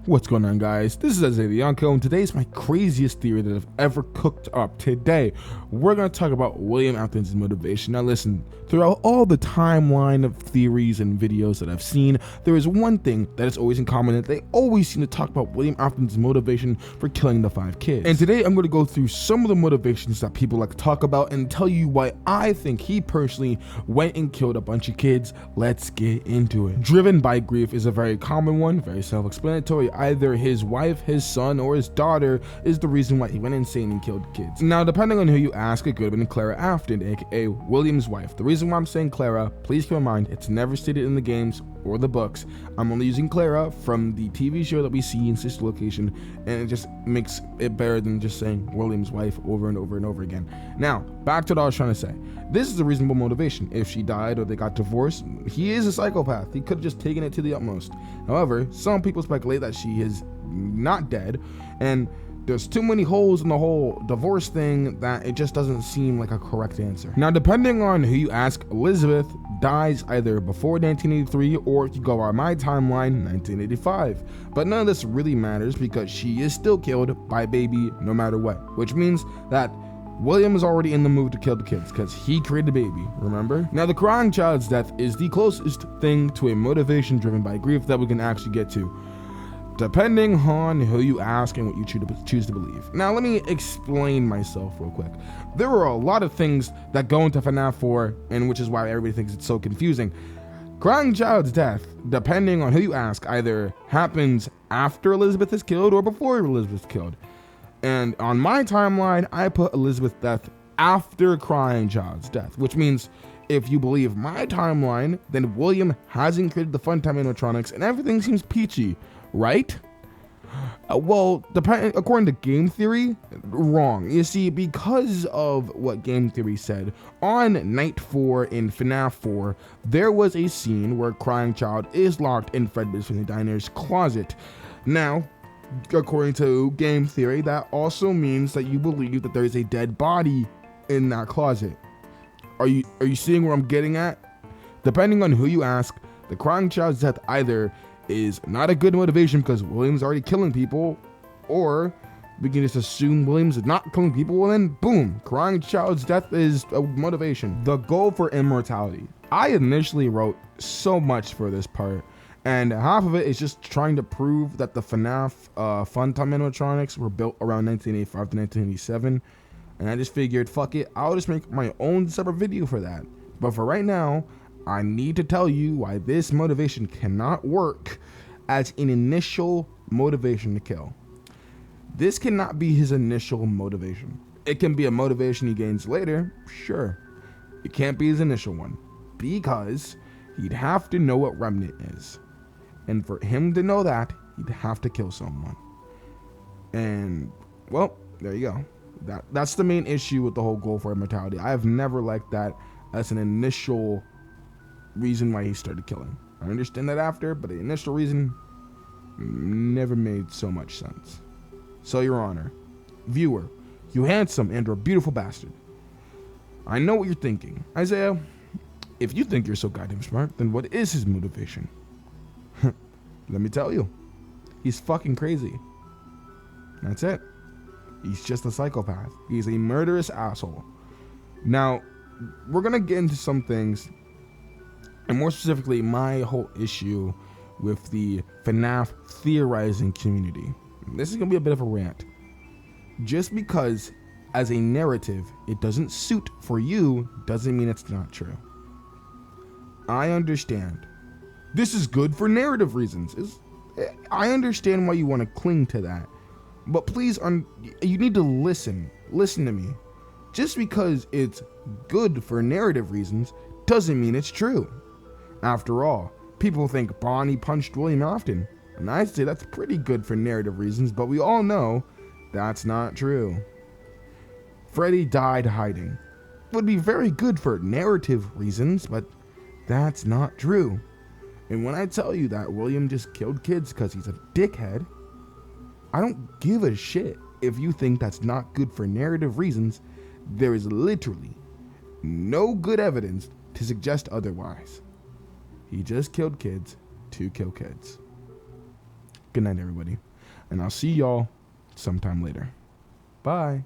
What's going on, guys? This is Isaiah the Yonko, and today's my craziest theory that I've ever cooked up. Today, we're going to talk about William Afton's motivation. Now listen, throughout all the timeline of theories and videos that I've seen, there is one thing that is always in common, that they always seem to talk about William Afton's motivation for killing the 5 kids. And today, I'm going to go through some of the motivations that people like to talk about and tell you why I think he personally went and killed a bunch of kids. Let's get into it. Driven by grief is a very common one, very self-explanatory. Either his wife, his son, or his daughter is the reason why he went insane and killed kids. Now, depending on who you ask, it could have been Clara Afton, aka William's wife. The reason why I'm saying Clara, please keep in mind, it's never stated in the games or the books. I'm only using Clara from the TV show that we see in Sister Location, and it just makes it better than just saying William's wife over and over and over again. Now, back to what I was trying to say. This is a reasonable motivation. If she died or they got divorced, he is a psychopath. He could have just taken it to the utmost. However, some people speculate that she is not dead, and there's too many holes in the whole divorce thing that it just doesn't seem like a correct answer. Now, depending on who you ask, Elizabeth dies either before 1983 or, if you go by my timeline, 1985. But none of this really matters because she is still killed by baby no matter what, which means that William is already in the mood to kill the kids because he created baby, remember? Now, the crying child's death is the closest thing to a motivation driven by grief that we can actually get to, depending on who you ask and what you choose to believe. Now, let me explain myself real quick. There are a lot of things that go into FNAF 4, and which is why everybody thinks it's so confusing. Crying child's death, depending on who you ask, either happens after Elizabeth is killed or before Elizabeth is killed. And on my timeline, I put Elizabeth's death after crying child's death, which means if you believe my timeline, then William hasn't created the funtime animatronics and everything seems peachy, right? Well, according to game theory, wrong. You see, because of what game theory said, on night 4 in FNAF 4, there was a scene where crying child is locked in Freddy's from the diner's closet. Now, according to game theory, that also means that you believe that there is a dead body in that closet. Are you seeing where I'm getting at? Depending on who you ask, the crying child's death either is not a good motivation because William's already killing people, or we can just assume Williams is not killing people, and then boom, crying child's death is a motivation. The goal for immortality. I initially wrote so much for this part, and half of it is just trying to prove that the FNAF funtime animatronics were built around 1985 to 1987, and I just figured, fuck it, I'll just make my own separate video for that. But for right now, I need to tell you why this motivation cannot work as an initial motivation to kill. This cannot be his initial motivation. It can be a motivation he gains later, sure. It can't be his initial one, because he'd have to know what Remnant is. And for him to know that, he'd have to kill someone. And, well, there you go. That's the main issue with the whole goal for immortality. I have never liked that as an initial reason why he started killing. I understand that after, but the initial reason never made so much sense. So, Your Honor, viewer, you handsome and or beautiful bastard, I know what you're thinking. Isaiah, if you think you're so goddamn smart, then what is his motivation? Let me tell you, he's fucking crazy. That's it. He's just a psychopath. He's a murderous asshole. Now, we're gonna get into some things, and more specifically, my whole issue with the FNAF theorizing community. This is gonna be a bit of a rant. Just because, as a narrative, it doesn't suit for you, doesn't mean it's not true. I understand. This is good for narrative reasons. I understand why you want to cling to that. But please, you need to listen. Listen to me. Just because it's good for narrative reasons doesn't mean it's true. After all, people think Bonnie punched William Afton, and I'd say that's pretty good for narrative reasons, but we all know that's not true. Freddy died hiding. Would be very good for narrative reasons, but that's not true. And when I tell you that William just killed kids because he's a dickhead, I don't give a shit if you think that's not good for narrative reasons. There is literally no good evidence to suggest otherwise. He just killed kids to kill kids. Good night, everybody. And I'll see y'all sometime later. Bye.